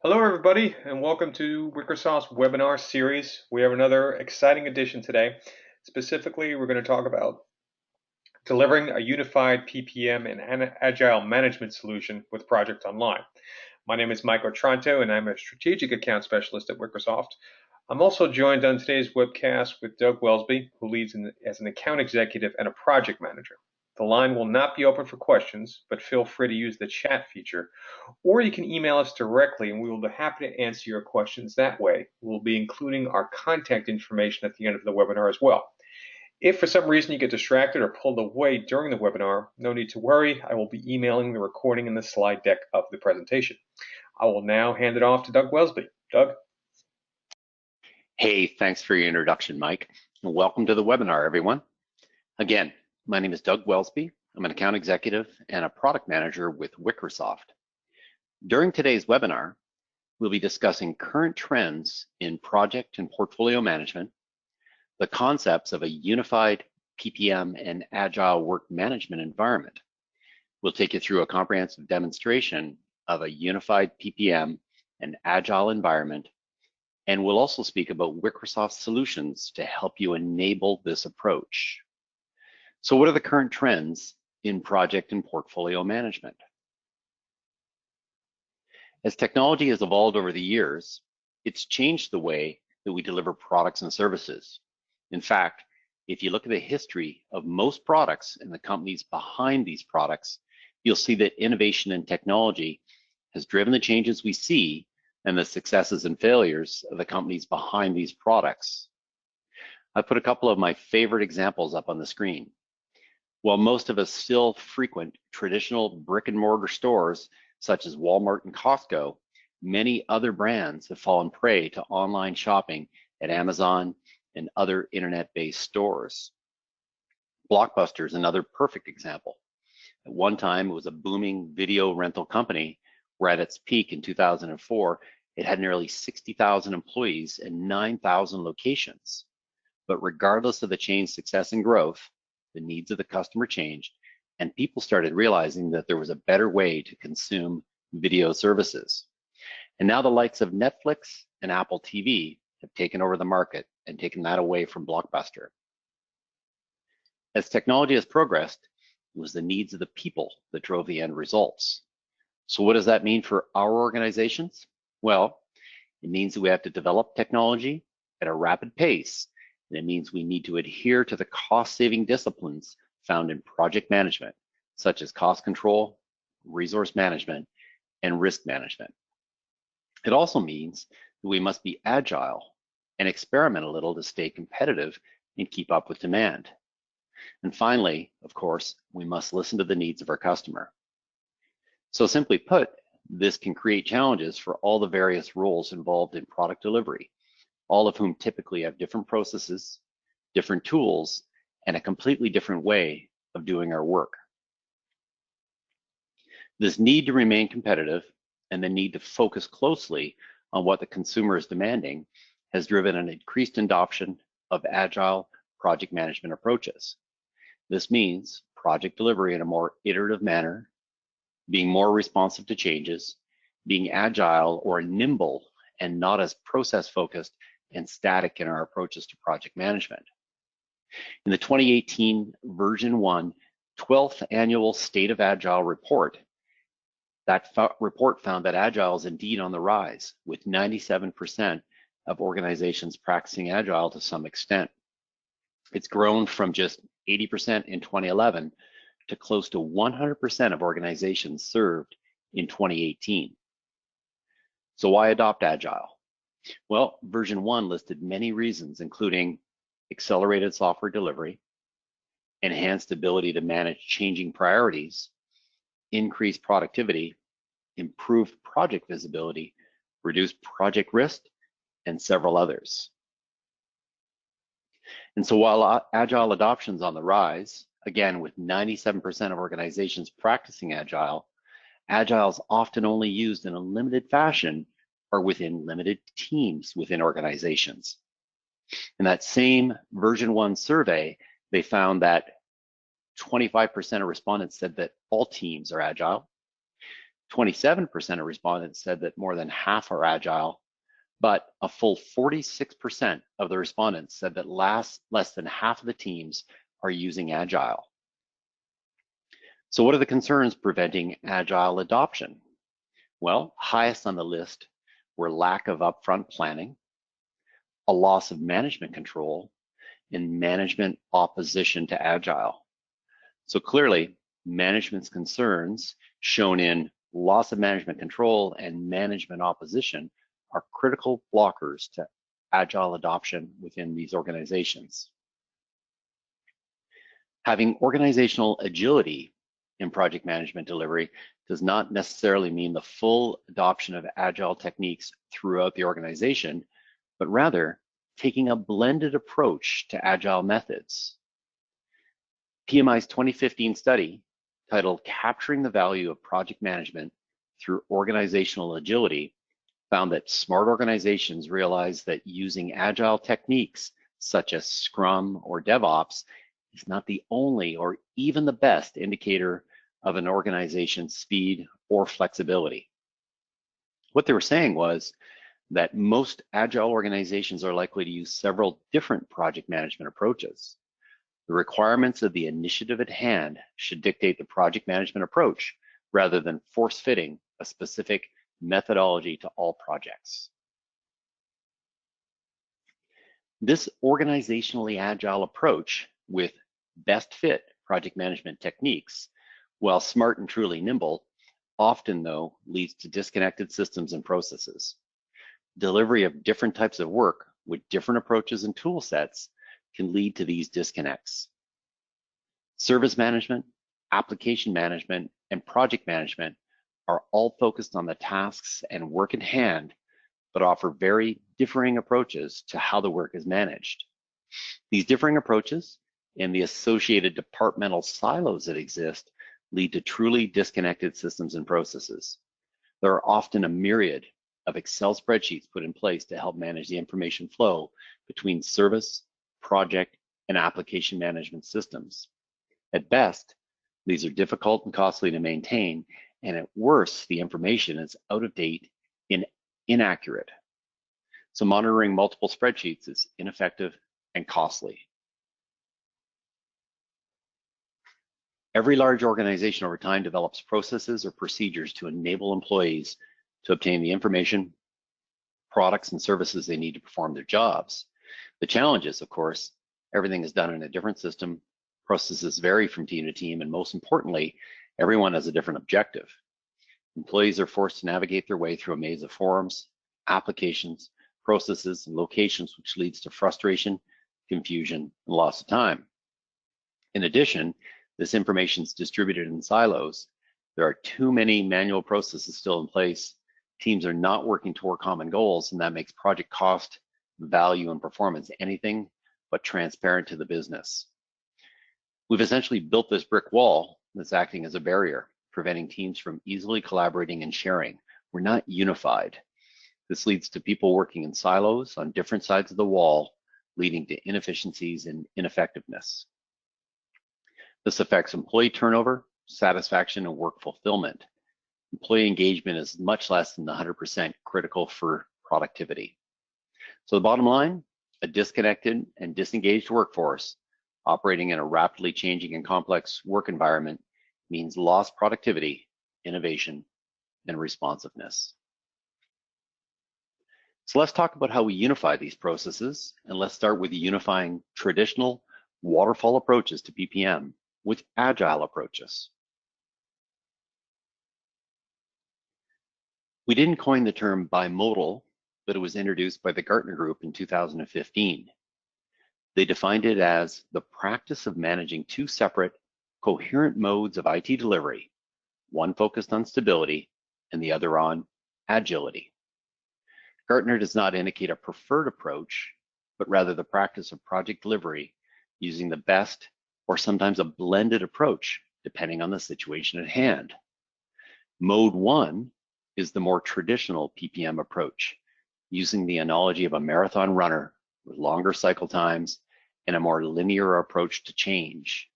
Hello, everybody, and welcome to Wicresoft's webinar series. We have another exciting edition today. Specifically, we're going to talk about delivering a unified PPM and Agile management solution with Project Online. My name is Mike Otranto, and I'm a strategic account specialist at Wicresoft. I'm also joined on today's webcast with Doug Welsby, who leads as an account executive and a project manager. The line will not be open for questions, but feel free to use the chat feature, or you can email us directly and we will be happy to answer your questions that way. We'll be including our contact information at the end of the webinar as well. If for some reason you get distracted or pulled away during the webinar, no need to worry. I will be emailing the recording and the slide deck of the presentation. I will now hand it off to Doug Welsby. Doug? Hey, thanks for your introduction, Mike. And welcome to the webinar, everyone. Again, my name is Doug Welsby. I'm an account executive and a product manager with Wicresoft. During today's webinar, we'll be discussing current trends in project and portfolio management, the concepts of a unified PPM and agile work management environment. We'll take you through a comprehensive demonstration of a unified PPM and agile environment, and we'll also speak about Wicresoft solutions to help you enable this approach. So what are the current trends in project and portfolio management? As technology has evolved over the years, it's changed the way that we deliver products and services. In fact, if you look at the history of most products and the companies behind these products, you'll see that innovation and technology has driven the changes we see and the successes and failures of the companies behind these products. I put a couple of my favorite examples up on the screen. While most of us still frequent traditional brick and mortar stores such as Walmart and Costco, many other brands have fallen prey to online shopping at Amazon and other internet-based stores. Blockbuster is another perfect example. At one time, it was a booming video rental company where at its peak in 2004, it had nearly 60,000 employees and 9,000 locations. But regardless of the chain's success and growth, the needs of the customer changed, and people started realizing that there was a better way to consume video services. And now the likes of Netflix and Apple TV have taken over the market and taken that away from Blockbuster. As technology has progressed, it was the needs of the people that drove the end results. So what does that mean for our organizations? Well, it means that we have to develop technology at a rapid pace, and it means we need to adhere to the cost-saving disciplines found in project management, such as cost control, resource management, and risk management. It also means that we must be agile and experiment a little to stay competitive and keep up with demand. And finally, of course, we must listen to the needs of our customer. So simply put, this can create challenges for all the various roles involved in product delivery, all of whom typically have different processes, different tools, and a completely different way of doing our work. This need to remain competitive and the need to focus closely on what the consumer is demanding has driven an increased adoption of agile project management approaches. This means project delivery in a more iterative manner, being more responsive to changes, being agile or nimble and not as process focused and static in our approaches to project management. In the 2018 version 1 12th annual State of Agile report, that report found that Agile is indeed on the rise, with 97% of organizations practicing Agile to some extent. It's grown from just 80% in 2011 to close to 100% of organizations served in 2018. So why adopt Agile? Well, version 1 listed many reasons, including accelerated software delivery, enhanced ability to manage changing priorities, increased productivity, improved project visibility, reduced project risk, and several others. And so while Agile adoption is on the rise, again, with 97% of organizations practicing Agile, Agile is often only used in a limited fashion or within limited teams within organizations. In that same version 1 survey, they found that 25% of respondents said that all teams are Agile, 27% of respondents said that more than half are agile, but a full 46% of the respondents said that less than half of the teams are using agile. So what are the concerns preventing agile adoption? Well, highest on the list were lack of upfront planning, a loss of management control, and management opposition to agile. So clearly, management's concerns shown in loss of management control and management opposition are critical blockers to agile adoption within these organizations. Having organizational agility in project management delivery does not necessarily mean the full adoption of agile techniques throughout the organization, but rather taking a blended approach to agile methods. PMI's 2015 study, titled Capturing the Value of Project Management Through Organizational Agility, found that smart organizations realize that using agile techniques such as Scrum or DevOps is not the only or even the best indicator of an organization's speed or flexibility. What they were saying was that most agile organizations are likely to use several different project management approaches. The requirements of the initiative at hand should dictate the project management approach rather than force-fitting a specific methodology to all projects. This organizationally agile approach with best fit project management techniques, while smart and truly nimble, often though leads to disconnected systems and processes. Delivery of different types of work with different approaches and tool sets can lead to these disconnects. Service management, application management, and project management are all focused on the tasks and work at hand, but offer very differing approaches to how the work is managed. These differing approaches and the associated departmental silos that exist lead to truly disconnected systems and processes. There are often a myriad of Excel spreadsheets put in place to help manage the information flow between service, project, and application management systems. At best, these are difficult and costly to maintain, and at worst, the information is out of date and inaccurate. So monitoring multiple spreadsheets is ineffective and costly. Every large organization over time develops processes or procedures to enable employees to obtain the information, products, and services they need to perform their jobs. The challenge is, of course, everything is done in a different system, processes vary from team to team, and most importantly, everyone has a different objective. Employees are forced to navigate their way through a maze of forms, applications, processes, and locations, which leads to frustration, confusion, and loss of time. In addition, this information is distributed in silos. There are too many manual processes still in place. Teams are not working toward common goals, and that makes project cost, value, and performance anything but transparent to the business. We've essentially built this brick wall that's acting as a barrier, preventing teams from easily collaborating and sharing. We're not unified. This leads to people working in silos on different sides of the wall, leading to inefficiencies and ineffectiveness. This affects employee turnover, satisfaction, and work fulfillment. Employee engagement is much less than the 100% critical for productivity. So the bottom line, a disconnected and disengaged workforce operating in a rapidly changing and complex work environment means lost productivity, innovation, and responsiveness. So let's talk about how we unify these processes, and let's start with unifying traditional waterfall approaches to PPM with agile approaches. We didn't coin the term bimodal, but it was introduced by the Gartner Group in 2015. They defined it as the practice of managing two separate, coherent modes of IT delivery, one focused on stability and the other on agility. Gartner does not indicate a preferred approach, but rather the practice of project delivery using the best or sometimes a blended approach, depending on the situation at hand. Mode 1 is the more traditional PPM approach, using the analogy of a marathon runner with longer cycle times and a more linear approach to change.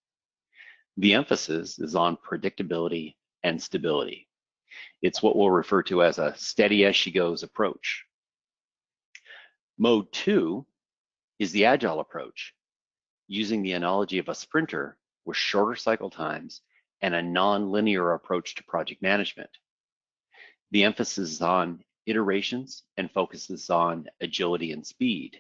The emphasis is on predictability and stability. It's what we'll refer to as a steady as she goes approach. Mode 2 is the Agile approach, using the analogy of a sprinter with shorter cycle times and a non-linear approach to project management. The emphasis is on iterations and focuses on agility and speed.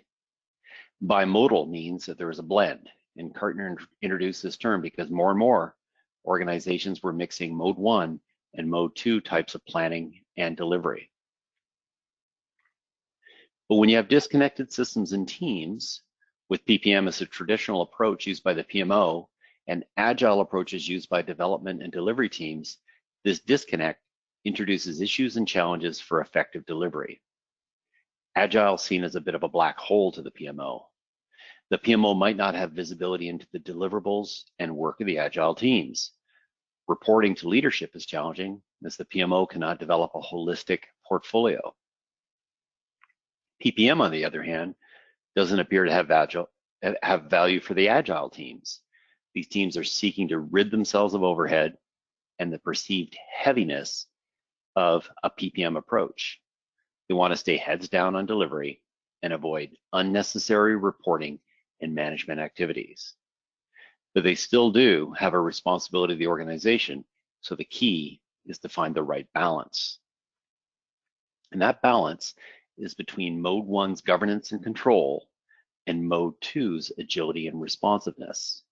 Bimodal means that there is a blend, and Gartner introduced this term because more and more organizations were mixing mode 1 and mode 2 types of planning and delivery. But when you have disconnected systems and teams, with PPM as a traditional approach used by the PMO and Agile approaches used by development and delivery teams, this disconnect introduces issues and challenges for effective delivery. Agile is seen as a bit of a black hole to the PMO. The PMO might not have visibility into the deliverables and work of the Agile teams. Reporting to leadership is challenging as the PMO cannot develop a holistic portfolio. PPM, on the other hand, doesn't appear to have value for the Agile teams. These teams are seeking to rid themselves of overhead and the perceived heaviness of a PPM approach. They want to stay heads down on delivery and avoid unnecessary reporting and management activities. But they still do have a responsibility to the organization, so the key is to find the right balance. And that balance is between mode 1's governance and control and mode 2's agility and responsiveness.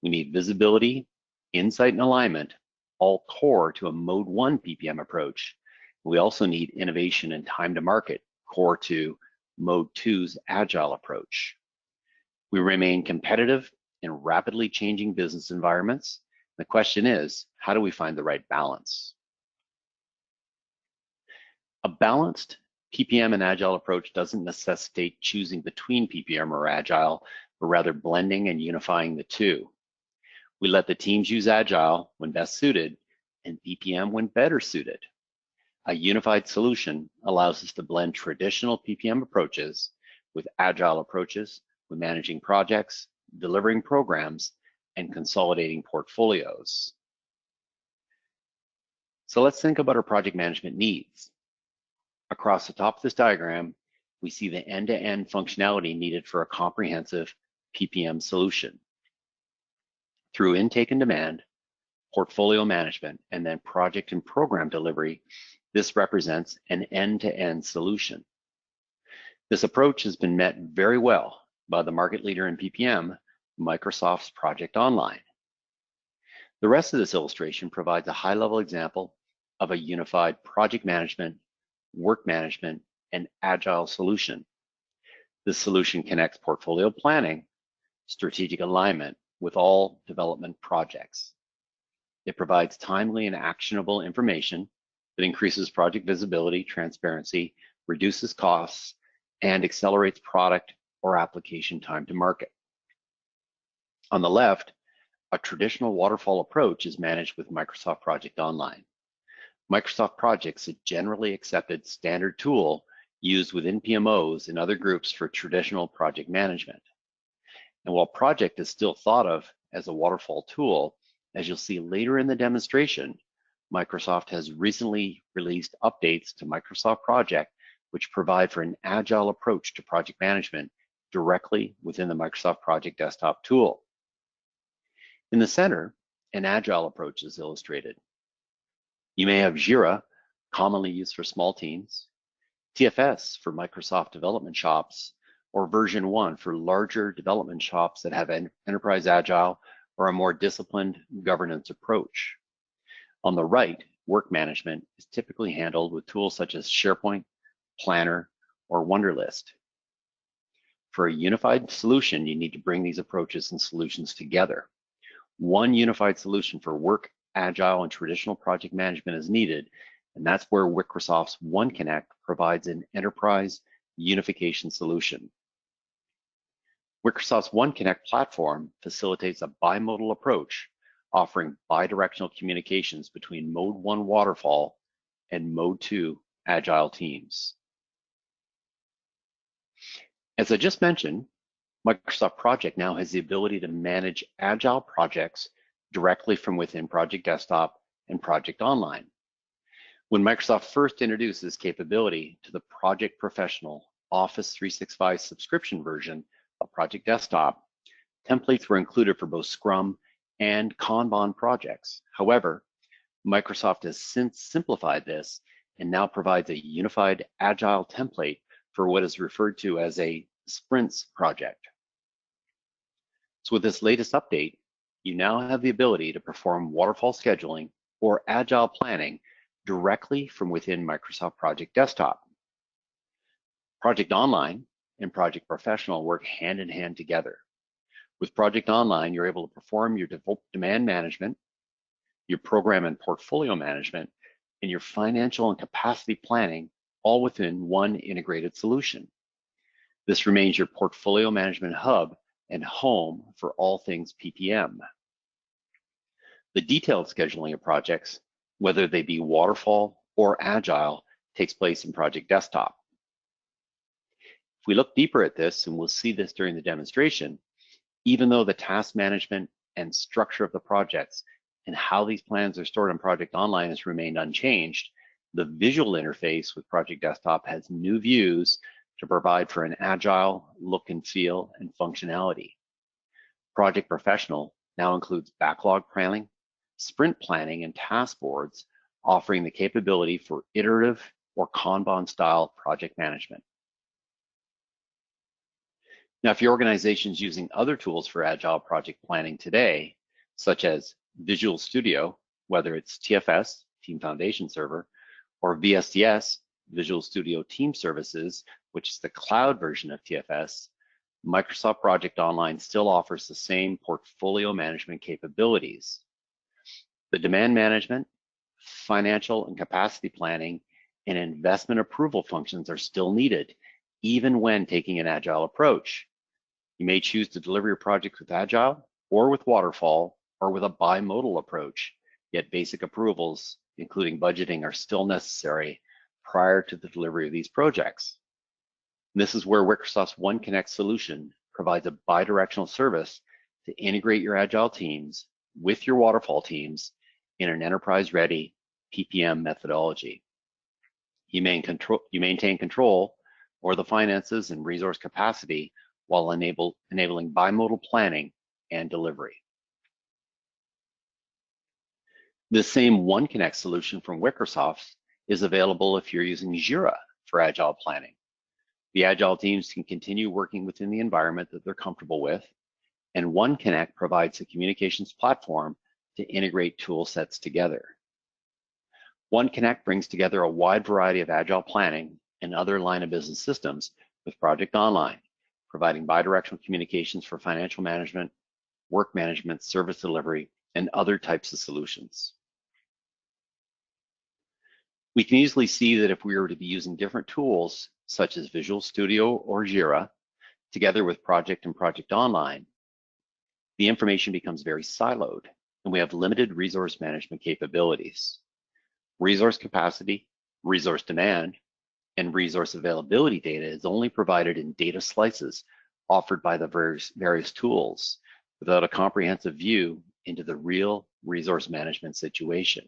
We need visibility, insight, and alignment, all core to a mode 1 PPM approach. We also need innovation and time to market, core to mode 2's Agile approach. We remain competitive in rapidly changing business environments. The question is, how do we find the right balance? A balanced PPM and Agile approach doesn't necessitate choosing between PPM or Agile, but rather blending and unifying the two. We let the teams use Agile when best suited and PPM when better suited. A unified solution allows us to blend traditional PPM approaches with Agile approaches when managing projects, delivering programs, and consolidating portfolios. So let's think about our project management needs. Across the top of this diagram, we see the end-to-end functionality needed for a comprehensive PPM solution. Through intake and demand, portfolio management, and then project and program delivery, this represents an end-to-end solution. This approach has been met very well by the market leader in PPM, Microsoft's Project Online. The rest of this illustration provides a high-level example of a unified project management, work management, and Agile solution. This solution connects portfolio planning, strategic alignment with all development projects. It provides timely and actionable information that increases project visibility, transparency, reduces costs, and accelerates product or application time to market. On the left, a traditional waterfall approach is managed with Microsoft Project Online. Microsoft Projects is a generally accepted standard tool used within PMOs and other groups for traditional project management. And while Project is still thought of as a waterfall tool, as you'll see later in the demonstration, Microsoft has recently released updates to Microsoft Project, which provide for an Agile approach to project management directly within the Microsoft Project desktop tool. In the center, an Agile approach is illustrated. You may have Jira, commonly used for small teams, TFS for Microsoft development shops, or version 1 for larger development shops that have an enterprise Agile or a more disciplined governance approach. On the right, work management is typically handled with tools such as SharePoint, Planner, or Wunderlist. For a unified solution, you need to bring these approaches and solutions together. One unified solution for work, Agile, and traditional project management is needed, and that's where Wicresoft's OneConnect provides an enterprise unification solution. Wicresoft's OneConnect platform facilitates a bimodal approach, offering bidirectional communications between Mode 1 Waterfall and Mode 2 Agile teams. As I just mentioned, Microsoft Project now has the ability to manage Agile projects directly from within Project Desktop and Project Online. When Microsoft first introduced this capability to the Project Professional Office 365 subscription version of Project Desktop, templates were included for both Scrum and Kanban projects. However, Microsoft has since simplified this and now provides a unified Agile template for what is referred to as a sprints project. So with this latest update, you now have the ability to perform waterfall scheduling or Agile planning directly from within Microsoft Project Desktop. Project Online and Project Professional work hand in hand together. With Project Online, you're able to perform your demand management, your program and portfolio management, and your financial and capacity planning all within one integrated solution. This remains your portfolio management hub and home for all things PPM. The detailed scheduling of projects, whether they be waterfall or agile, takes place in Project Desktop. If we look deeper at this, and we'll see this during the demonstration, even though the task management and structure of the projects and how these plans are stored in Project Online has remained unchanged, the visual interface with Project Desktop has new views to provide for an agile look and feel and functionality. Project Professional now includes backlog planning, sprint planning, and task boards, offering the capability for iterative or Kanban-style project management. Now, if your organization is using other tools for agile project planning today, such as Visual Studio, whether it's TFS, Team Foundation Server, or VSTS, Visual Studio Team Services, which is the cloud version of TFS, Microsoft Project Online still offers the same portfolio management capabilities. The demand management, financial and capacity planning, and investment approval functions are still needed, even when taking an agile approach. You may choose to deliver your projects with agile or with waterfall or with a bimodal approach, yet basic approvals, including budgeting, are still necessary prior to the delivery of these projects. And this is where Wicresoft's OneConnect solution provides a bidirectional service to integrate your agile teams with your waterfall teams in an enterprise-ready PPM methodology. You maintain control over the finances and resource capacity while enabling bimodal planning and delivery. This same OneConnect solution from Wicresoft is available if you're using Jira for agile planning. The agile teams can continue working within the environment that they're comfortable with, and OneConnect provides a communications platform to integrate tool sets together. OneConnect brings together a wide variety of agile planning and other line of business systems with Project Online, providing bidirectional communications for financial management, work management, service delivery, and other types of solutions. We can easily see that if we were to be using different tools, such as Visual Studio or Jira, together with Project and Project Online, the information becomes very siloed, and we have limited resource management capabilities. Resource capacity, resource demand, and resource availability data is only provided in data slices offered by the various tools, without a comprehensive view into the real resource management situation.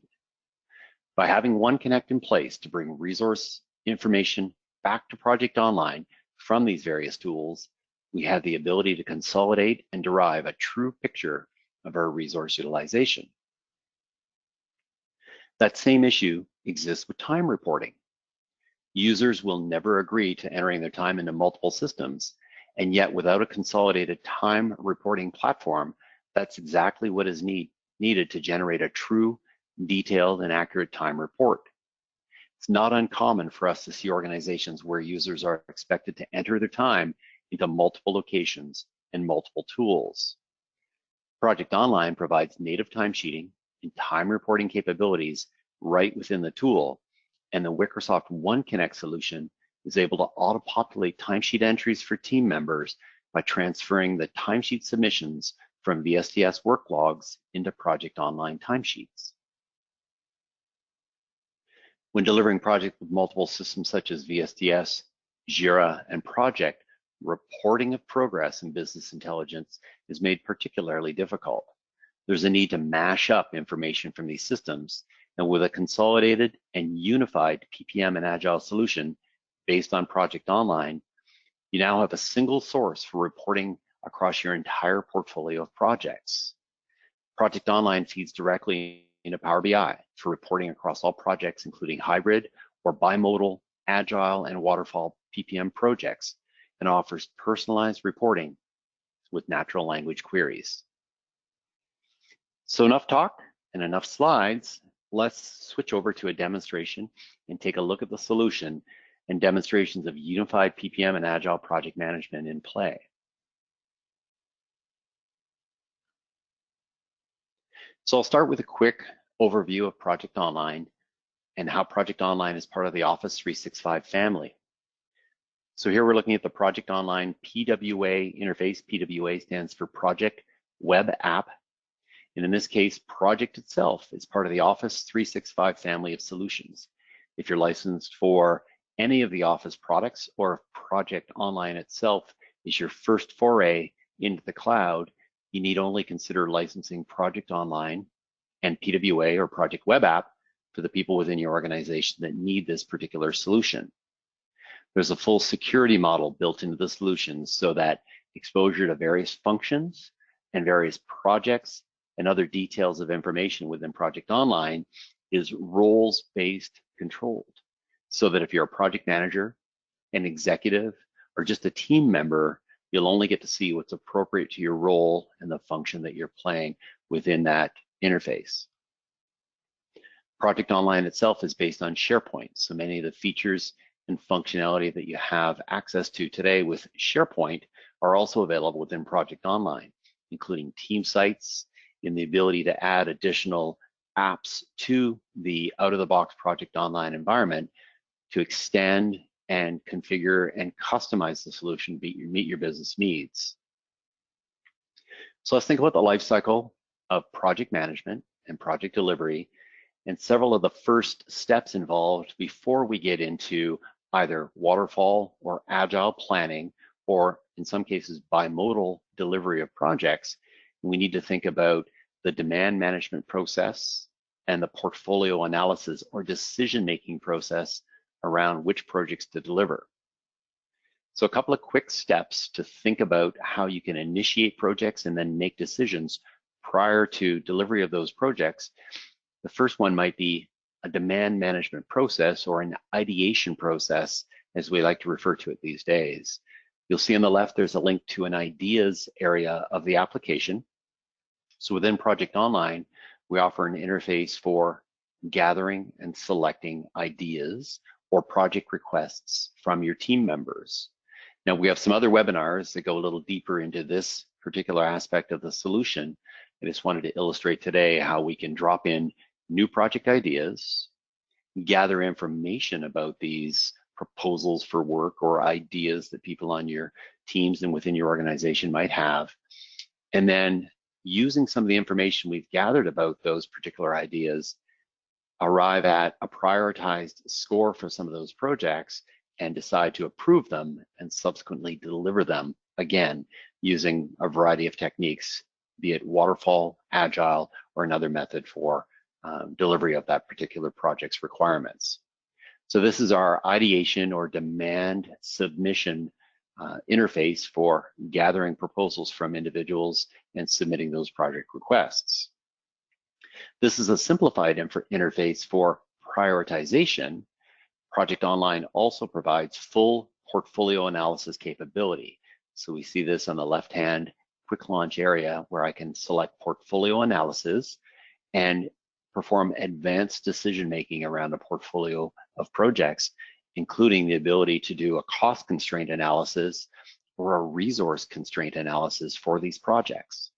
By having OneConnect in place to bring resource information back to Project Online from these various tools, we have the ability to consolidate and derive a true picture of our resource utilization. That same issue exists with time reporting. Users will never agree to entering their time into multiple systems, and yet without a consolidated time reporting platform, that's exactly what is needed to generate a true, detailed, and accurate time report. It's not uncommon for us to see organizations where users are expected to enter their time into multiple locations and multiple tools. Project Online provides native timesheeting and time reporting capabilities right within the tool, and the Wicresoft OneConnect solution is able to auto-populate timesheet entries for team members by transferring the timesheet submissions from VSTS work logs into Project Online timesheets. When delivering projects with multiple systems such as VSTS, Jira, and Project, reporting of progress in business intelligence is made particularly difficult. There's a need to mash up information from these systems And with a consolidated and unified PPM and Agile solution based on Project Online, you now have a single source for reporting across your entire portfolio of projects. Project Online feeds directly into Power BI for reporting across all projects, including hybrid or bimodal, agile, and waterfall PPM projects, and offers personalized reporting with natural language queries. So enough talk and enough slides. Let's switch over to a demonstration and take a look at the solution and demonstrations of unified PPM and Agile project management in play. So I'll start with a quick overview of Project Online and how Project Online is part of the Office 365 family. So here we're looking at the Project Online PWA interface. PWA stands for Project Web App. And in this case, Project itself is part of the Office 365 family of solutions. If you're licensed for any of the Office products, or if Project Online itself is your first foray into the cloud, you need only consider licensing Project Online and PWA or Project Web App for the people within your organization that need this particular solution. There's a full security model built into the solution so that exposure to various functions and various projects and other details of information within Project Online is roles-based controlled, so that if you're a project manager, an executive, or just a team member, you'll only get to see what's appropriate to your role and the function that you're playing within that interface. Project Online itself is based on SharePoint, so many of the features and functionality that you have access to today with SharePoint are also available within Project Online, including team sites and the ability to add additional apps to the out-of-the-box Project Online environment to extend and configure and customize the solution to meet your business needs. So let's think about the life cycle of project management and project delivery and several of the first steps involved before we get into either waterfall or agile planning, or in some cases bimodal delivery of projects. We need to think about the demand management process and the portfolio analysis or decision-making process around which projects to deliver. So a couple of quick steps to think about how you can initiate projects and then make decisions prior to delivery of those projects. The first one might be a demand management process, or an ideation process, as we like to refer to it these days. You'll see on the left, there's a link to an ideas area of the application. So within Project Online, we offer an interface for gathering and selecting ideas or project requests from your team members. Now, we have some other webinars that go a little deeper into this particular aspect of the solution. I just wanted to illustrate today how we can drop in new project ideas, gather information about these proposals for work or ideas that people on your teams and within your organization might have, and then using some of the information we've gathered about those particular ideas, arrive at a prioritized score for some of those projects and decide to approve them and subsequently deliver them, again, using a variety of techniques, be it waterfall, agile, or another method for delivery of that particular project's requirements. So this is our ideation or demand submission interface for gathering proposals from individuals and submitting those project requests. This is a simplified interface for prioritization. Project Online also provides full portfolio analysis capability. So we see this on the left-hand quick launch area where I can select portfolio analysis and perform advanced decision-making around a portfolio of projects, including the ability to do a cost constraint analysis or a resource constraint analysis for these projects.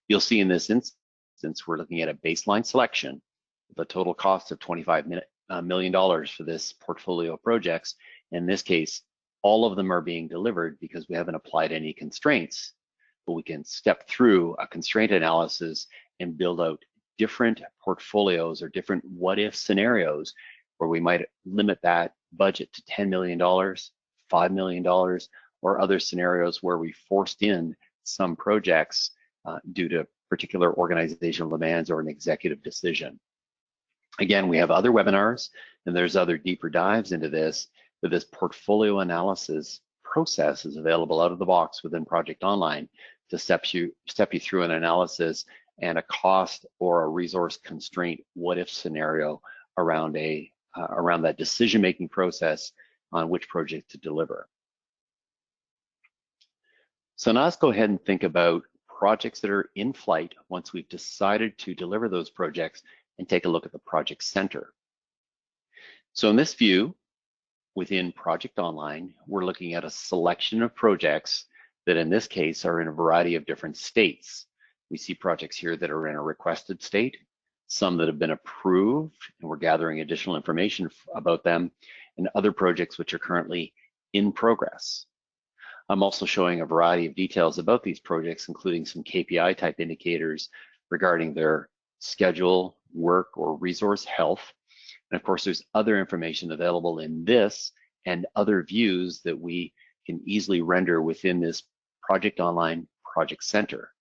You'll see in this instance, we're looking at a baseline selection with a total cost of $25 million for this portfolio of projects. In this case, all of them are being delivered because we haven't applied any constraints, but we can step through a constraint analysis and build out different portfolios or different what-if scenarios where we might limit that budget to $10 million, $5 million, or other scenarios where we forced in some projects due to particular organizational demands or an executive decision. Again, we have other webinars and there's other deeper dives into this, but this portfolio analysis process is available out of the box within Project Online to step you through an analysis and a cost or a resource constraint what-if scenario around that decision-making process on which project to deliver. So now let's go ahead and think about projects that are in flight once we've decided to deliver those projects, and take a look at the Project Center. So in this view, within Project Online, we're looking at a selection of projects that in this case are in a variety of different states. We see projects here that are in a requested state, some that have been approved, and we're gathering additional information about them, and other projects which are currently in progress. I'm also showing a variety of details about these projects, including some KPI type indicators regarding their schedule, work, or resource health. And of course, there's other information available in this and other views that we can easily render within this Project Online Project Center.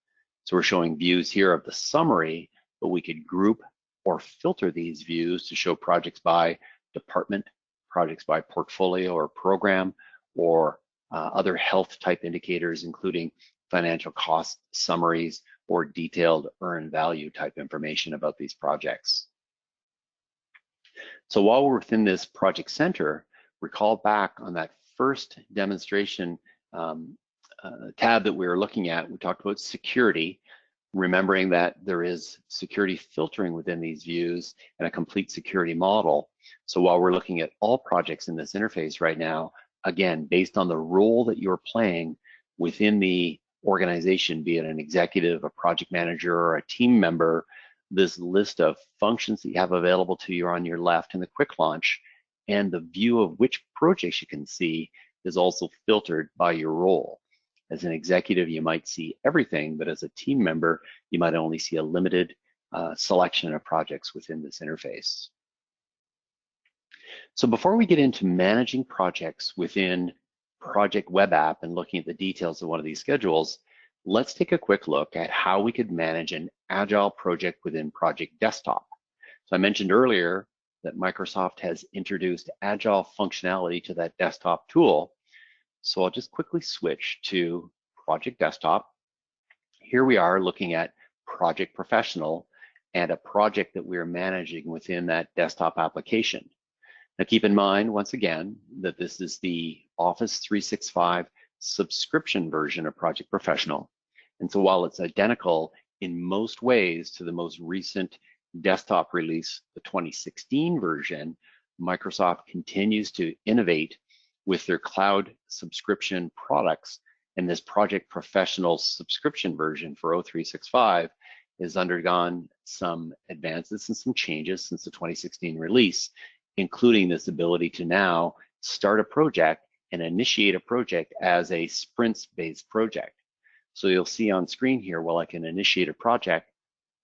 So we're showing views here of the summary, but we could group or filter these views to show projects by department, projects by portfolio or program, or other health type indicators, including financial cost summaries or detailed earned value type information about these projects. So while we're within this Project Center, recall back on that first demonstration tab that we were looking at, we talked about security, remembering that there is security filtering within these views and a complete security model. So while we're looking at all projects in this interface right now, again, based on the role that you're playing within the organization, be it an executive, a project manager, or a team member, this list of functions that you have available to you on your left in the quick launch, and the view of which projects you can see is also filtered by your role. As an executive, you might see everything, but as a team member, you might only see a limited selection of projects within this interface. So before we get into managing projects within Project Web App and looking at the details of one of these schedules, let's take a quick look at how we could manage an Agile project within Project Desktop. So I mentioned earlier that Microsoft has introduced Agile functionality to that desktop tool. So I'll just quickly switch to Project Desktop. Here we are looking at Project Professional and a project that we're managing within that desktop application. Now keep in mind, once again, that this is the Office 365 subscription version of Project Professional. And so while it's identical in most ways to the most recent desktop release, the 2016 version, Microsoft continues to innovate with their cloud subscription products, and this Project Professional subscription version for O365 has undergone some advances and some changes since the 2016 release, including this ability to now start a project and initiate a project as a sprints-based project. So you'll see on screen here, well, I can initiate a project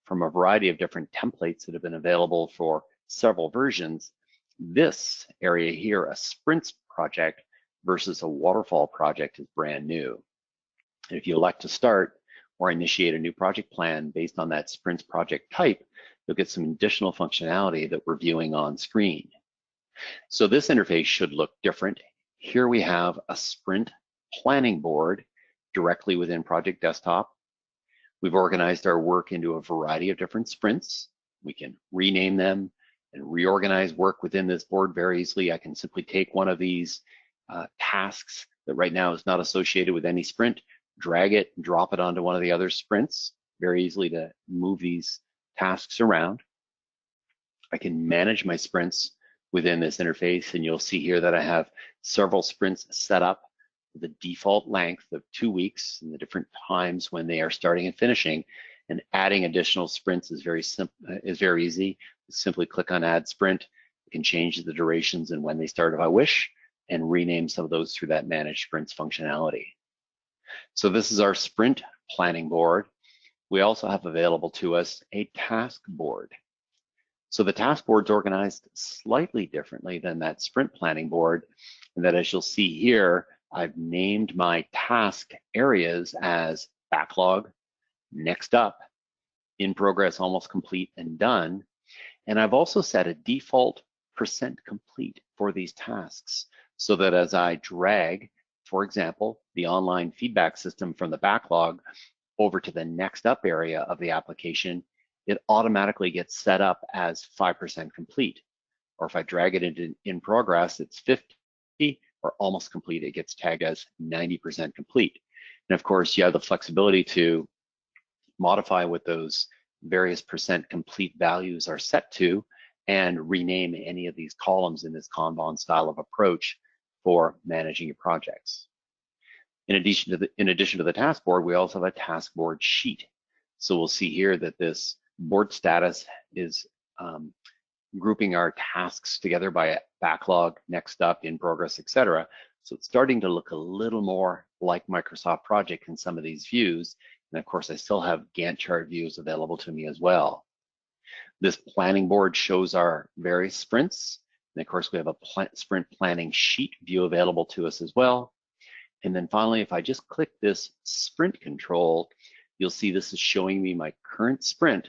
from a variety of different templates that have been available for several versions. This area here, a sprints project versus a waterfall project, is brand new. And if you elect to start or initiate a new project plan based on that sprints project type, you'll get some additional functionality that we're viewing on screen. So this interface should look different. Here we have a sprint planning board directly within Project Desktop. We've organized our work into a variety of different sprints. We can rename them and reorganize work within this board very easily. I can simply take one of these tasks that right now is not associated with any sprint, drag it, and drop it onto one of the other sprints. Very easily to move these tasks around. I can manage my sprints within this interface, and you'll see here that I have several sprints set up with a default length of 2 weeks and the different times when they are starting and finishing. And adding additional sprints is very easy. Simply click on Add Sprint. I can change the durations and when they start if I wish, and rename some of those through that Manage Sprints functionality. So this is our sprint planning board. We also have available to us a task board. So the task board's organized slightly differently than that sprint planning board, and that, as you'll see here, I've named my task areas as backlog, next up, in progress, almost complete, and done. And I've also set a default % complete for these tasks so that as I drag, for example, the online feedback system from the backlog over to the next up area of the application, it automatically gets set up as 5% complete. Or if I drag it into in progress, it's 50 or almost complete, it gets tagged as 90% complete. And of course, you have the flexibility to modify what those various % complete values are set to and rename any of these columns in this Kanban style of approach for managing your projects. In addition to the task board, we also have a task board sheet. So we'll see here that this board status is grouping our tasks together by backlog, next up, in progress, etc. So it's starting to look a little more like Microsoft Project in some of these views. And of course, I still have Gantt chart views available to me as well. This planning board shows our various sprints. And of course, we have a sprint planning sheet view available to us as well. And then finally, if I just click this sprint control, you'll see this is showing me my current sprint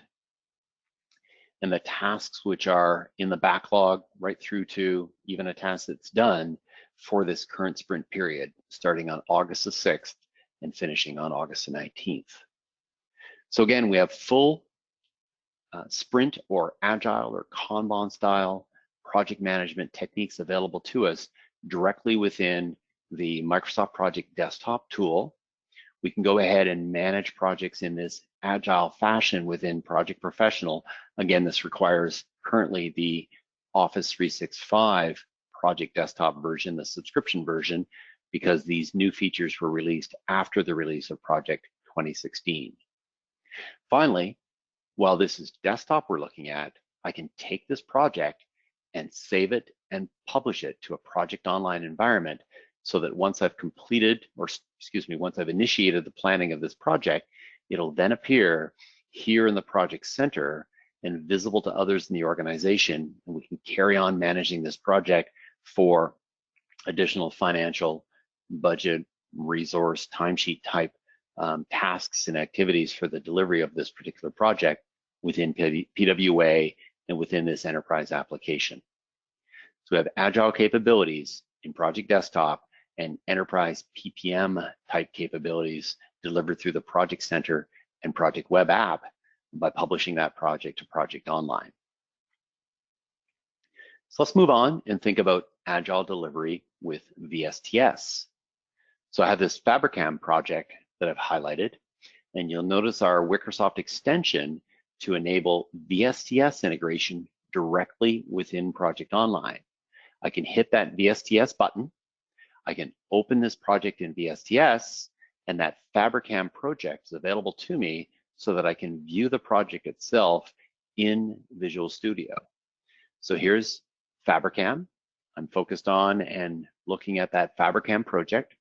and the tasks which are in the backlog right through to even a task that's done for this current sprint period, starting on August the 6th and finishing on August the 19th. So again, we have full sprint or agile or Kanban style project management techniques available to us directly within the Microsoft Project desktop tool. We can go ahead and manage projects in this agile fashion within Project Professional. Again, this requires currently the Office 365 Project Desktop version, the subscription version, because these new features were released after the release of Project 2016. Finally, while this is desktop we're looking at, I can take this project and save it and publish it to a Project Online environment so that once I've completed, or excuse me, once I've initiated the planning of this project, it'll then appear here in the Project Center and visible to others in the organization, and we can carry on managing this project for additional financial, budget, resource, timesheet type tasks and activities for the delivery of this particular project within PWA and within this enterprise application. So we have agile capabilities in Project Desktop and enterprise PPM type capabilities delivered through the Project Center and Project Web App by publishing that project to Project Online. So let's move on and think about agile delivery with VSTS. So I have this Fabricam project that I've highlighted, and you'll notice our Wicresoft extension to enable VSTS integration directly within Project Online. I can hit that VSTS button. I can open this project in VSTS, and that Fabricam project is available to me so that I can view the project itself in Visual Studio. So here's Fabricam. I'm focused on and looking at that Fabricam project.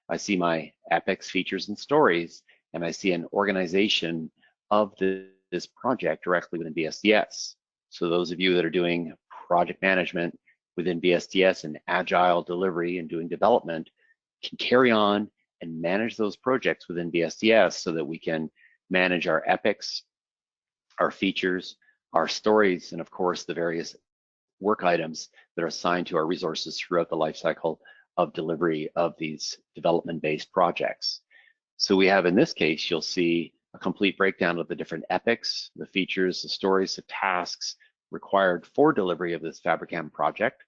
I see my epics, features, and stories, and I see an organization of this project directly within VSTS. So those of you that are doing project management within VSTS and agile delivery and doing development can carry on and manage those projects within VSTS so that we can manage our epics, our features, our stories, and of course the various work items that are assigned to our resources throughout the lifecycle of delivery of these development-based projects. So we have, in this case, you'll see a complete breakdown of the different epics, the features, the stories, the tasks required for delivery of this Fabricam project.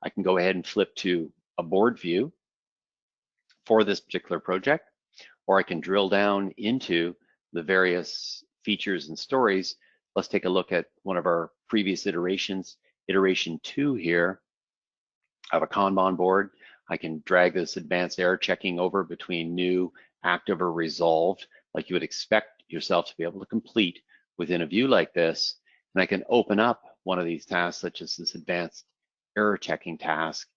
I can go ahead and flip to a board view for this particular project, or I can drill down into the various features and stories. Let's take a look at one of our previous iterations, iteration 2 here. I have a Kanban board. I can drag this advanced error checking over between new, active, or resolved, like you would expect yourself to be able to complete within a view like this. And I can open up one of these tasks, such as this advanced error checking task,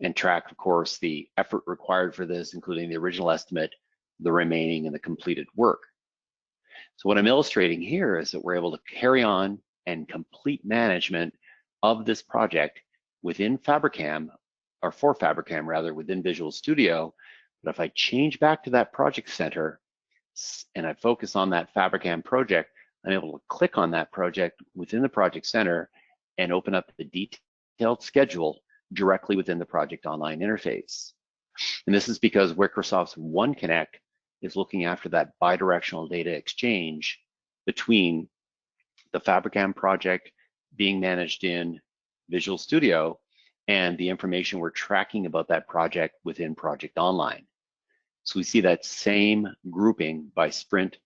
and track, of course, the effort required for this, including the original estimate, the remaining, and the completed work. So what I'm illustrating here is that we're able to carry on and complete management of this project within Fabricam, or for Fabricam rather, within Visual Studio. But if I change back to that Project Center and I focus on that Fabricam project, I'm able to click on that project within the Project Center and open up the detailed schedule directly within the Project Online interface. And this is because Wicresoft's OneConnect is looking after that bidirectional data exchange between the Fabricam project being managed in Visual Studio and the information we're tracking about that project within Project Online. So we see that same grouping by sprint,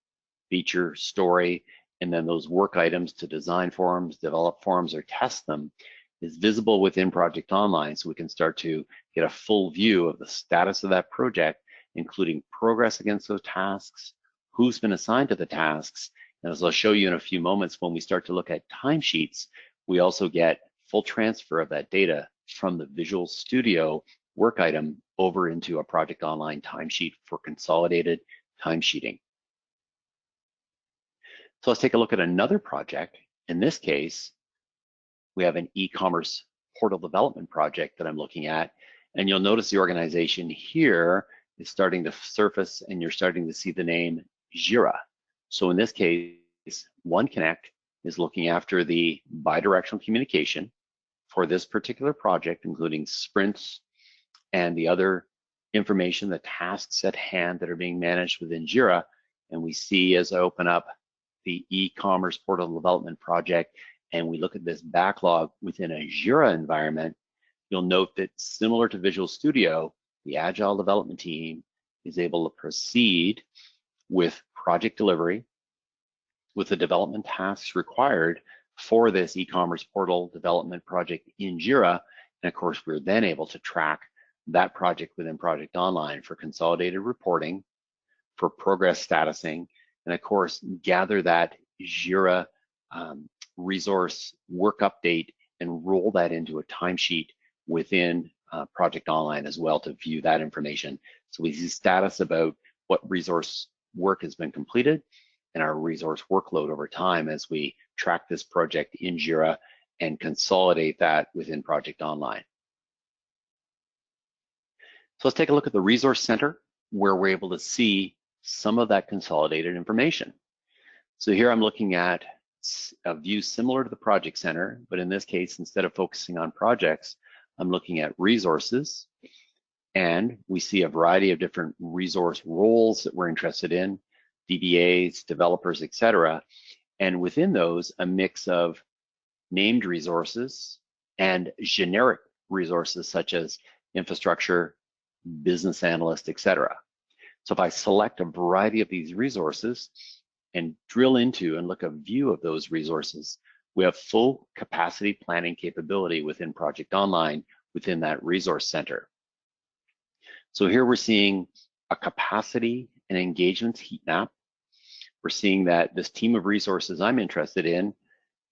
feature, story, and then those work items to design forms, develop forms, or test them is visible within Project Online, so we can start to get a full view of the status of that project, including progress against those tasks, who's been assigned to the tasks, and as I'll show you in a few moments, when we start to look at timesheets, we also get full transfer of that data from the Visual Studio work item over into a Project Online timesheet for consolidated timesheeting. So let's take a look at another project. In this case, we have an e-commerce portal development project that I'm looking at, and you'll notice the organization here is starting to surface, and you're starting to see the name Jira. So in this case, OneConnect is looking after the bidirectional communication for this particular project, including sprints and the other information, the tasks at hand that are being managed within Jira. And we see, as I open up the e-commerce portal development project and we look at this backlog within a Jira environment, you'll note that similar to Visual Studio, the Agile development team is able to proceed with project delivery with the development tasks required for this e-commerce portal development project in Jira. And of course, we're then able to track that project within Project Online for consolidated reporting, for progress statusing, and of course, gather that Jira resource work update and roll that into a timesheet within Project Online as well to view that information. So we see status about what resource work has been completed and our resource workload over time as we track this project in Jira and consolidate that within Project Online. So let's take a look at the Resource Center, where we're able to see some of that consolidated information. So here I'm looking at a view similar to the Project Center, but in this case, instead of focusing on projects, I'm looking at resources, and we see a variety of different resource roles that we're interested in, DBAs, developers, etc. And within those, a mix of named resources and generic resources such as infrastructure, business analyst, etc. So if I select a variety of these resources and drill into and look at a view of those resources, we have full capacity planning capability within Project Online within that resource center. So here we're seeing a capacity and engagements heat map. We're seeing that this team of resources I'm interested in,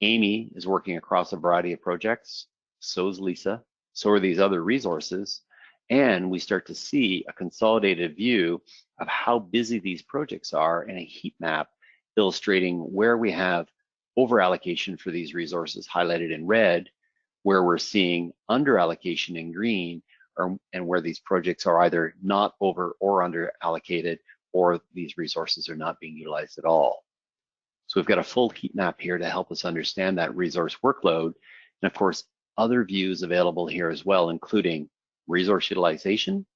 Amy is working across a variety of projects, so is Lisa, so are these other resources, and we start to see a consolidated view of how busy these projects are and a heat map illustrating where we have over allocation for these resources highlighted in red, where we're seeing under allocation in green, and where these projects are either not over or under allocated, or these resources are not being utilized at all. So we've got a full heat map here to help us understand that resource workload. And of course, other views available here as well, including resource utilization,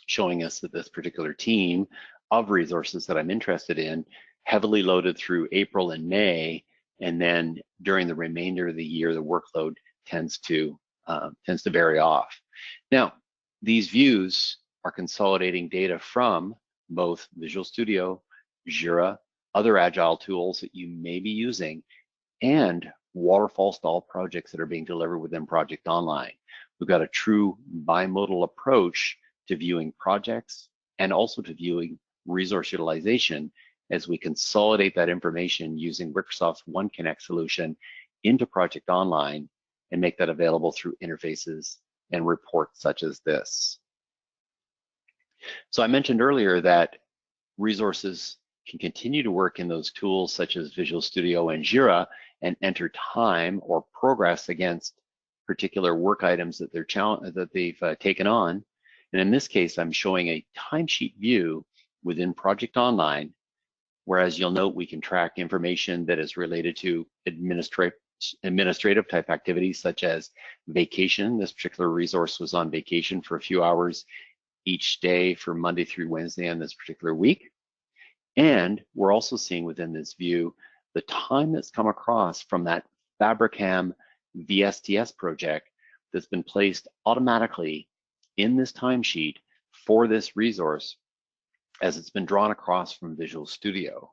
showing us that this particular team of resources that I'm interested in heavily loaded through April and May, and then during the remainder of the year, the workload tends to vary off. Now, these views are consolidating data from both Visual Studio, Jira, other Agile tools that you may be using, and waterfall style projects that are being delivered within Project Online. We've got a true bimodal approach to viewing projects and also to viewing resource utilization as we consolidate that information using Wicresoft's OneConnect solution into Project Online and make that available through interfaces and reports such as this. So I mentioned earlier that resources can continue to work in those tools such as Visual Studio and Jira and enter time or progress against particular work items that they've taken on. And in this case, I'm showing a timesheet view within Project Online whereas you'll note we can track information that is related to administrative type activities such as vacation. This particular resource was on vacation for a few hours each day for Monday through Wednesday on this particular week. And we're also seeing within this view the time that's come across from that Fabricam VSTS project that's been placed automatically in this timesheet for this resource as it's been drawn across from Visual Studio.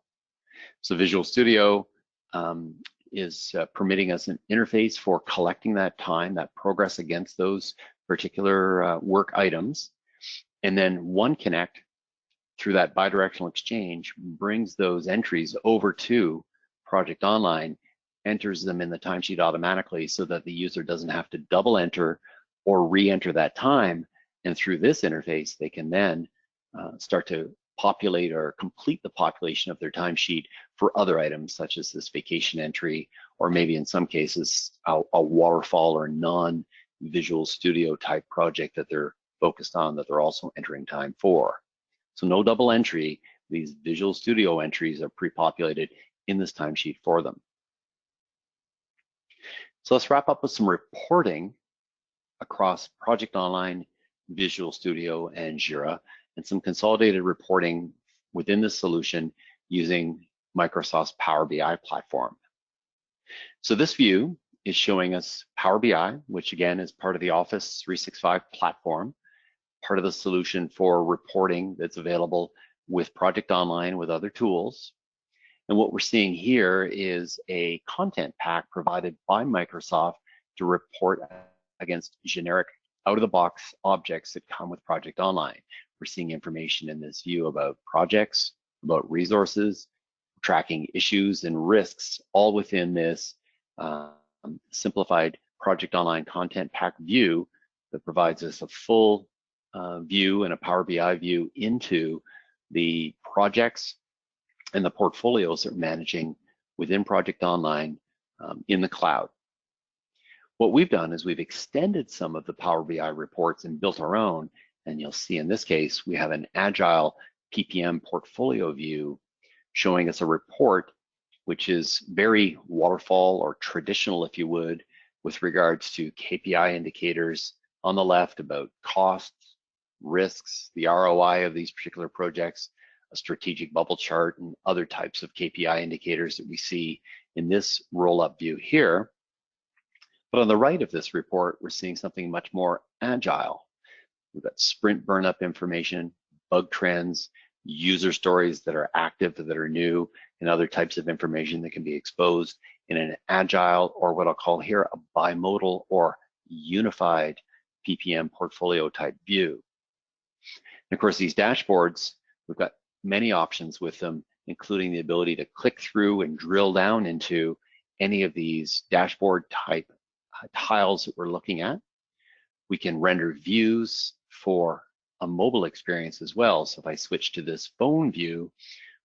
So Visual Studio is permitting us an interface for collecting that time, that progress against those particular work items. And then OneConnect, through that bidirectional exchange, brings those entries over to Project Online, enters them in the timesheet automatically so that the user doesn't have to double enter or re-enter that time. And through this interface, they can then start to populate or complete the population of their timesheet for other items such as this vacation entry, or maybe in some cases a waterfall or non-Visual Studio type project that they're focused on that they're also entering time for. So no double entry. These Visual Studio entries are pre-populated in this timesheet for them. So let's wrap up with some reporting across Project Online, Visual Studio, and Jira, and some consolidated reporting within this solution using Microsoft's Power BI platform. So this view is showing us Power BI, which again is part of the Office 365 platform, part of the solution for reporting that's available with Project Online with other tools. And what we're seeing here is a content pack provided by Microsoft to report against generic out-of-the-box objects that come with Project Online. We're seeing information in this view about projects, about resources, tracking issues and risks, all within this simplified Project Online content pack view that provides us a full view and a Power BI view into the projects and the portfolios that we're managing within Project Online in the cloud. What we've done is we've extended some of the Power BI reports and built our own, and you'll see in this case, we have an Agile PPM portfolio view showing us a report which is very waterfall or traditional, if you would, with regards to KPI indicators on the left about costs, risks, the ROI of these particular projects, a strategic bubble chart, and other types of KPI indicators that we see in this roll-up view here. But on the right of this report, we're seeing something much more agile. We've got sprint burn-up information, bug trends, user stories that are active, that are new, and other types of information that can be exposed in an agile, or what I'll call here, a bimodal or unified PPM portfolio type view. And of course, these dashboards, we've got many options with them, including the ability to click through and drill down into any of these dashboard type tiles that we're looking at. We can render views for a mobile experience as well. So if I switch to this phone view,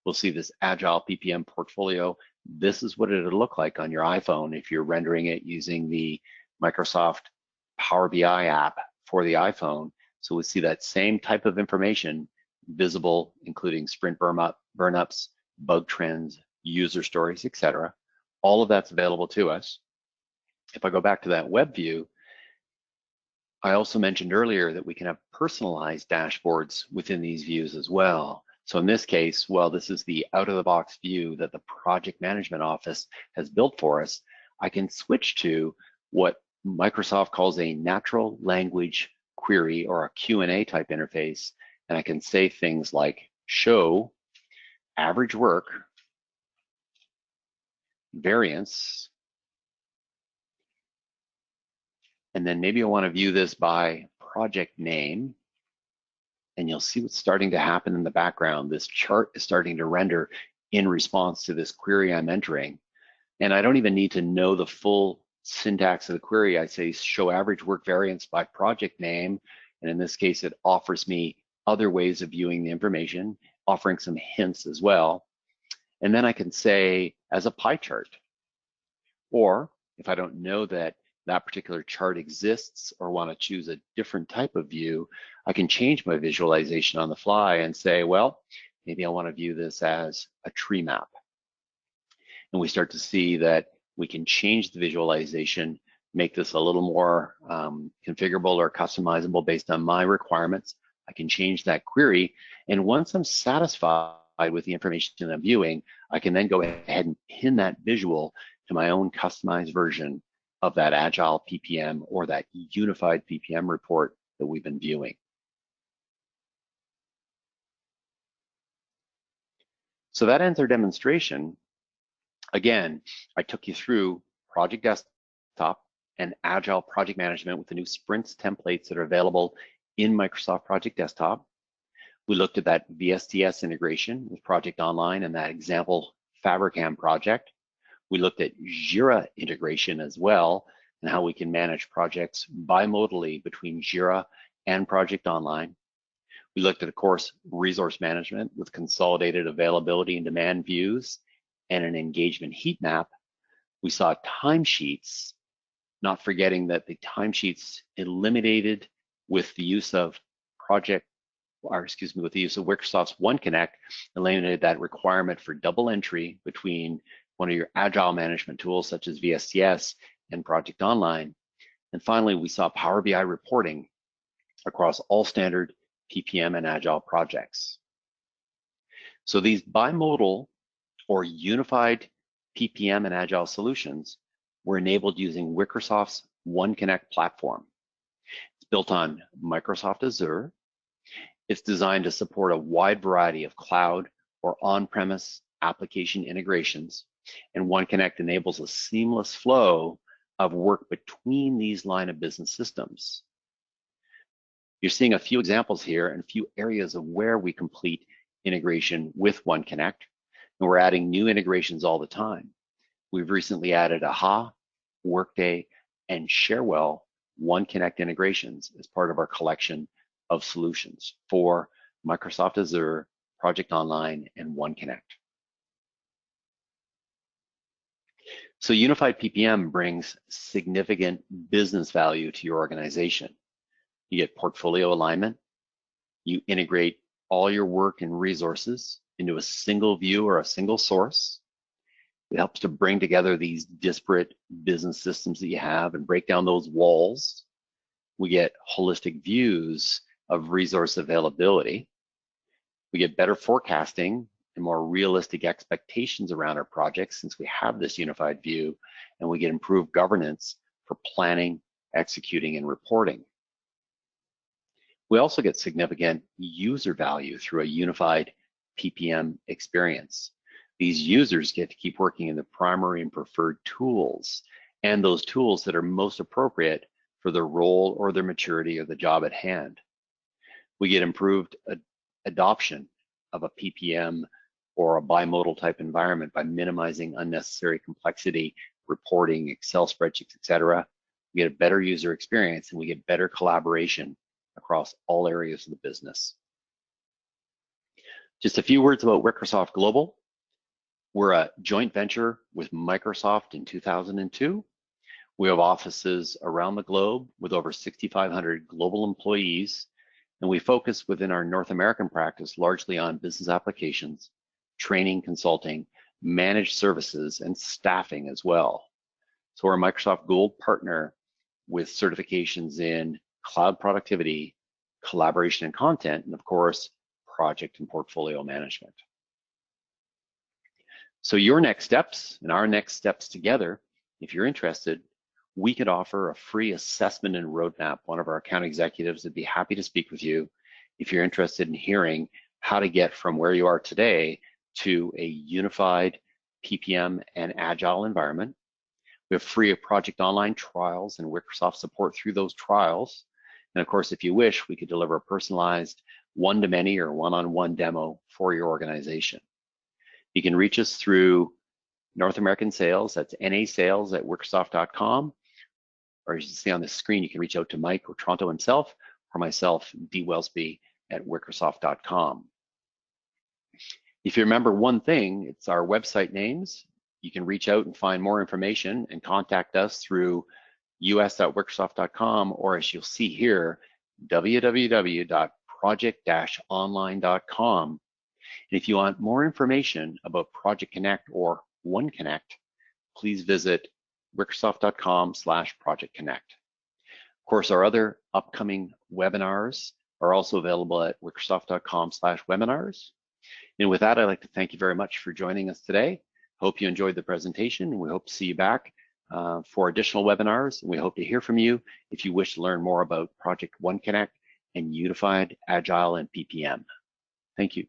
we'll see this Agile PPM portfolio. This is what it'll look like on your iPhone if you're rendering it using the Microsoft Power BI app for the iPhone. So we see that same type of information visible, including sprint burn-ups, bug trends, user stories, etc. All of that's available to us. If I go back to that web view, I also mentioned earlier that we can have personalized dashboards within these views as well. So in this case, well, this is the out-of-the-box view that the project management office has built for us. I can switch to what Microsoft calls a natural language query or a Q&A type interface, and I can say things like show average work variance, and then maybe I want to view this by project name, and you'll see what's starting to happen in the background. This chart is starting to render in response to this query I'm entering, and I don't even need to know the full syntax of the query. I say show average work variance by project name, and in this case it offers me other ways of viewing the information, offering some hints as well. And then I can say as a pie chart, or if I don't know that that particular chart exists or want to choose a different type of view, I can change my visualization on the fly and say, well, maybe I want to view this as a tree map. And we start to see that we can change the visualization, make this a little more configurable or customizable based on my requirements. I can change that query. And once I'm satisfied with the information that I'm viewing, I can then go ahead and pin that visual to my own customized version of that Agile PPM or that unified PPM report that we've been viewing. So that ends our demonstration. Again, I took you through Project Desktop and Agile Project Management with the new sprints templates that are available in Microsoft Project Desktop. We looked at that VSTS integration with Project Online and that example Fabricam project. We looked at Jira integration as well and how we can manage projects bimodally between Jira and Project Online. We looked at, of course, resource management with consolidated availability and demand views and an engagement heat map. We saw timesheets, not forgetting that the timesheets eliminated with the use of with the use of Wicresoft's OneConnect, eliminated that requirement for double entry between one of your agile management tools such as VSTS and Project Online. And finally, we saw Power BI reporting across all standard PPM and agile projects. So these bimodal or unified PPM and agile solutions were enabled using Wicresoft's OneConnect platform. It's built on Microsoft Azure. It's designed to support a wide variety of cloud or on-premise application integrations, and OneConnect enables a seamless flow of work between these line of business systems. You're seeing a few examples here and a few areas of where we complete integration with OneConnect, and we're adding new integrations all the time. We've recently added AHA, Workday, and Sharewell OneConnect integrations as part of our collection of solutions for Microsoft Azure, Project Online, and OneConnect. So unified PPM brings significant business value to your organization. You get portfolio alignment, you integrate all your work and resources into a single view or a single source. It helps to bring together these disparate business systems that you have and break down those walls. We get holistic views of resource availability. We get better forecasting and more realistic expectations around our projects since we have this unified view, and we get improved governance for planning, executing, and reporting. We also get significant user value through a unified PPM experience. These users get to keep working in the primary and preferred tools, and those tools that are most appropriate for their role or their maturity or the job at hand. We get improved adoption of a PPM or a bimodal type environment by minimizing unnecessary complexity, reporting, Excel spreadsheets, etc. We get a better user experience and we get better collaboration across all areas of the business. Just a few words about Wicresoft Global. We're a joint venture with Microsoft in 2002. We have offices around the globe with over 6,500 global employees, and we focus within our North American practice largely on business applications, training, consulting, managed services, and staffing as well. So we're a Microsoft Gold partner with certifications in cloud productivity, collaboration and content, and of course, project and portfolio management. So your next steps and our next steps together, if you're interested, we could offer a free assessment and roadmap. One of our account executives would be happy to speak with you if you're interested in hearing how to get from where you are today to a unified PPM and agile environment. We have free Project Online trials and Wicresoft support through those trials. And of course, if you wish, we could deliver a personalized one-to-many or one-on-one demo for your organization. You can reach us through North American sales, that's nasales@wicresoft.com, or as you see on the screen, you can reach out to Mike or Toronto himself, or myself, dwellsby@wicresoft.com. If you remember one thing, it's our website names. You can reach out and find more information and contact us through us@wicresoft.com, or as you'll see here, www.project-online.com. And if you want more information about Project Connect or One Connect, please visit Wicresoft.com/Project Connect. Of course, our other upcoming webinars are also available at Wicresoft.com/webinars. And with that, I'd like to thank you very much for joining us today. Hope you enjoyed the presentation, and we hope to see you back for additional webinars. And we hope to hear from you if you wish to learn more about Project One Connect and Unified Agile and PPM. Thank you.